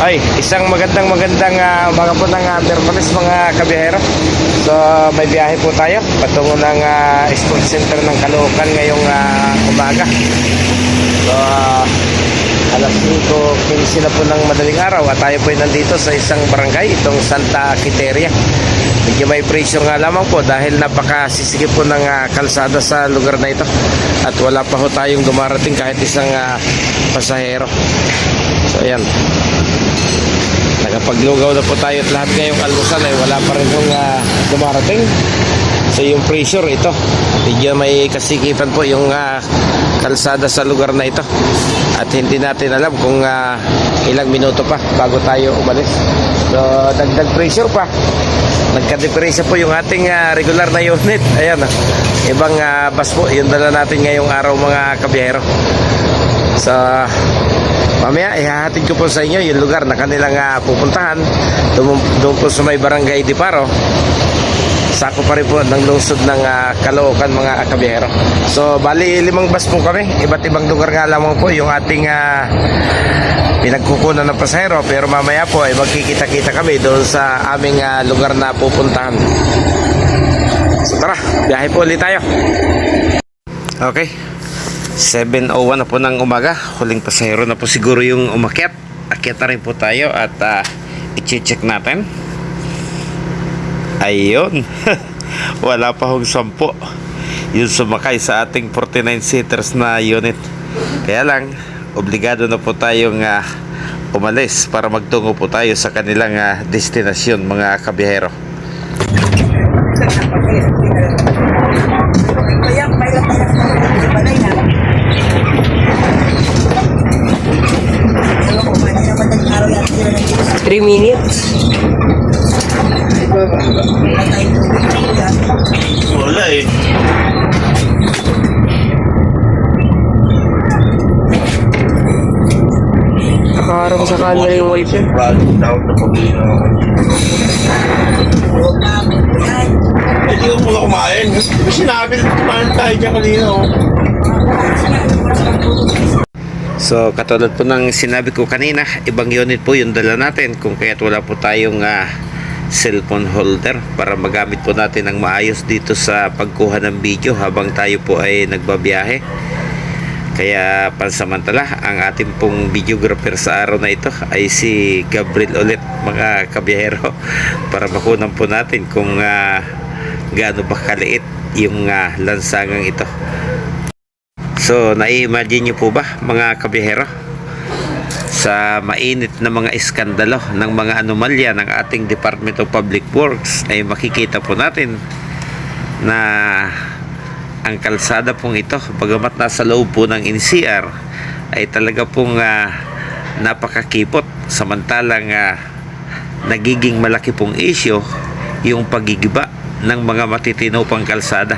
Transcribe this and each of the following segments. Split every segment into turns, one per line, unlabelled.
Ay, isang magandang umaga po ng Miyerkules mga kabiyahero. So may biyahe po tayo patungo ng Sports Center ng Caloocan ngayong umaga. So alas 5:15 na po ng madaling araw at tayo po ay nandito sa isang barangay, itong Santa Quiteria. Medyo may pressure nga lamang po dahil napakasisigip po ng kalsada sa lugar na ito at wala pa po tayong dumarating kahit isang pasahero. So ayan, nakapaglugaw na po tayo at lahat ngayong almusal ay wala pa rin pong dumarating. So yung pressure ito, medyo may kasikipan po yung kalsada sa lugar na ito at hindi natin alam kung ilang minuto pa bago tayo umalis. So dagdag pressure pa, nagka-depresa po yung ating regular na unit. Ayan, ibang bus po yung dala natin ngayong araw mga kabiyahero. So mamaya ihahatid ko po sa inyo yung lugar na kanilang pupuntahan doon po sa may barangay Diparo. Sako pa rin po ng lungsod ng Caloocan mga kabiyahero. So bali 5 bus po kami, iba't ibang lugar nga lamang po yung ating pinagkukunan ng pasahero, pero mamaya po ay magkikita-kita kami doon sa aming lugar na pupuntahan. So tara, biyahe po ulit tayo. Okay, 7:01 na po ng umaga. Huling pasahero na po siguro yung umakyat. Akyat na rin po tayo at i-check natin. Ayun. Wala pa hong 10 yung sumakay sa ating 49 seaters na unit. Kaya lang, obligado na po tayong umalis para magtungo po tayo sa kanilang destinasyon mga kabiyahero.
Three minutes.
Wala eh.
Nakaharap sa camera yung wifi.
Hindi ko muna kumain. Sinabi na kumain tayo dyan kanina.
So katulad po ng sinabi ko kanina, ibang unit po yung dala natin, kung kaya't wala po tayong cellphone holder para magamit po natin ng maayos dito sa pagkuha ng video habang tayo po ay nagbabiyahe. Kaya pansamantala ang ating pong videographer sa araw na ito ay si Gabriel ulit mga kabiyahero, para makunan po natin kung gaano ba kaliit yung lansangang ito. So nai-imagine nyo po ba mga kabiyahero, sa mainit na mga iskandalo ng mga anomalya ng ating Department of Public Works ay makikita po natin na ang kalsada pong ito, bagamat nasa loob po ng NCR, ay talaga pong napakakipot, samantalang nagiging malaki pong issue yung pagigiba ng mga matitino pang kalsada.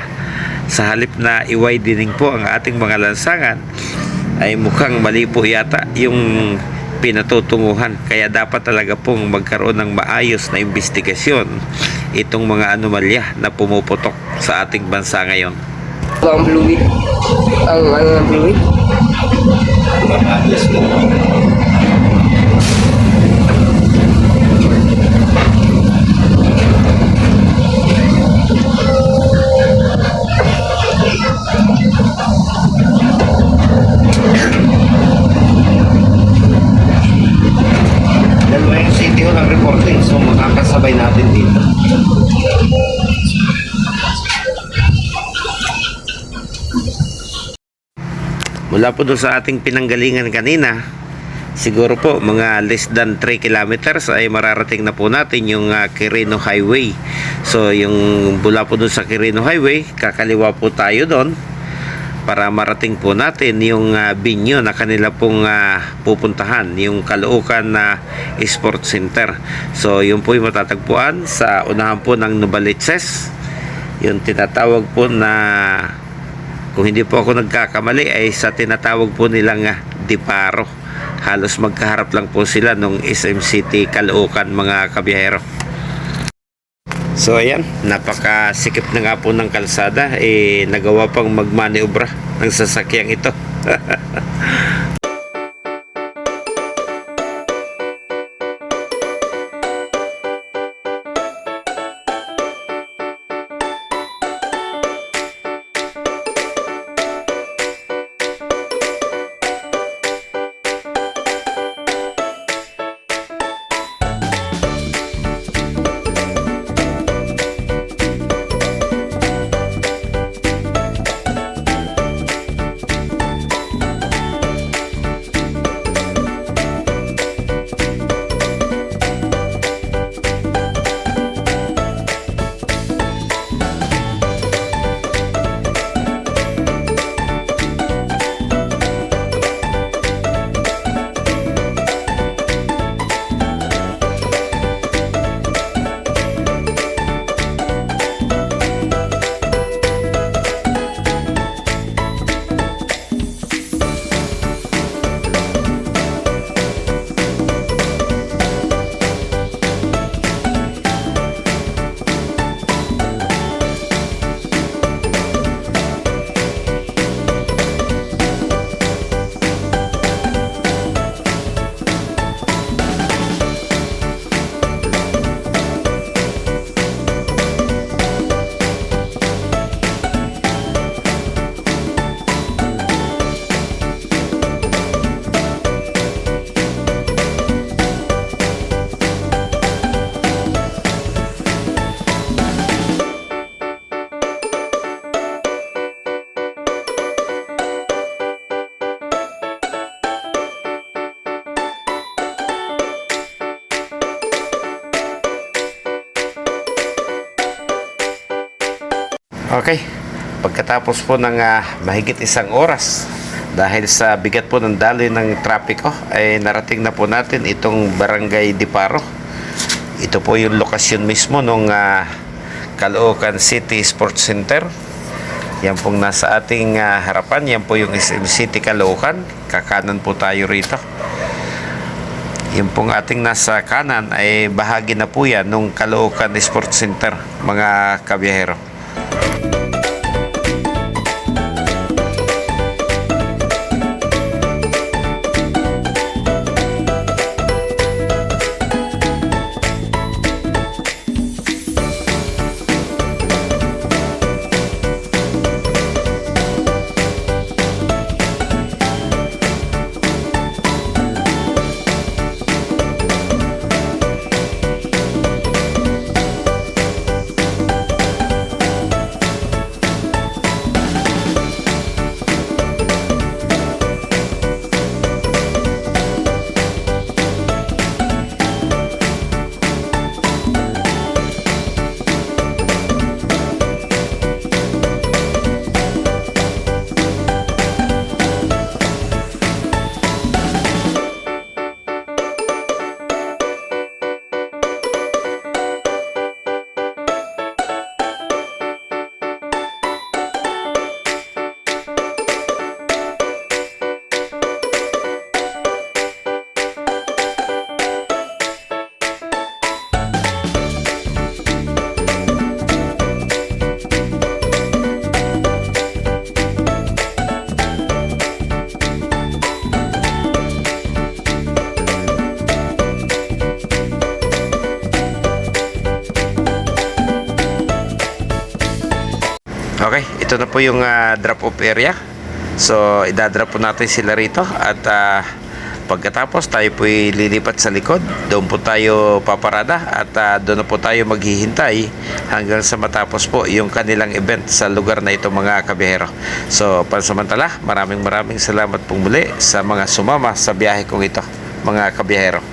Sa halip na i-widening po ang ating mga lansangan, ay mukhang mali po yata yung pinatutunguhan. Kaya dapat talaga pong magkaroon ng maayos na investigasyon itong mga anomalya na pumuputok sa ating bansa ngayon.
Ang fluid. Ang fluid.
Dalawa yung city hall ang reporting, so makakasabay natin dito. Mula po doon sa ating pinanggalingan kanina, siguro po mga less than 3 kilometers ay mararating na po natin yung Quirino Highway. So yung mula po doon sa Quirino Highway, kakaliwa po tayo doon para marating po natin yung venue na kanila pong pupuntahan, yung Caloocan Sports Center. So yun po yung matatagpuan sa unahan po ng Novaliches, yung tinatawag po na, kung hindi po ako nagkakamali, ay sa tinatawag po nilang Diparo. Halos magkaharap lang po sila nung SM City Caloocan mga kabiyahero. So ayan, napakasikip na nga po ng kalsada, nagawa pang magmaniobra ng sasakyang ito. Okay. Pagkatapos po ng mahigit isang oras, dahil sa bigat po ng daloy ng trapiko, ay narating na po natin itong Barangay Diparo. Ito po yung lokasyon mismo ng Caloocan City Sports Center. Yan pong nasa ating harapan. Yan po yung SM City Caloocan. Kakanan po tayo rito. Yung pong ating nasa kanan ay bahagi na po yan ng Caloocan Sports Center, mga kabiyahero. Okay, ito na po yung drop-off area. So, idadrop po natin sila rito at pagkatapos tayo po lilipat sa likod. Doon po tayo paparada at doon na po tayo maghihintay hanggang sa matapos po yung kanilang event sa lugar na ito, mga kabiyahero. So, pansamantala, maraming salamat pong muli sa mga sumama sa biyahe kong ito, mga kabiyahero.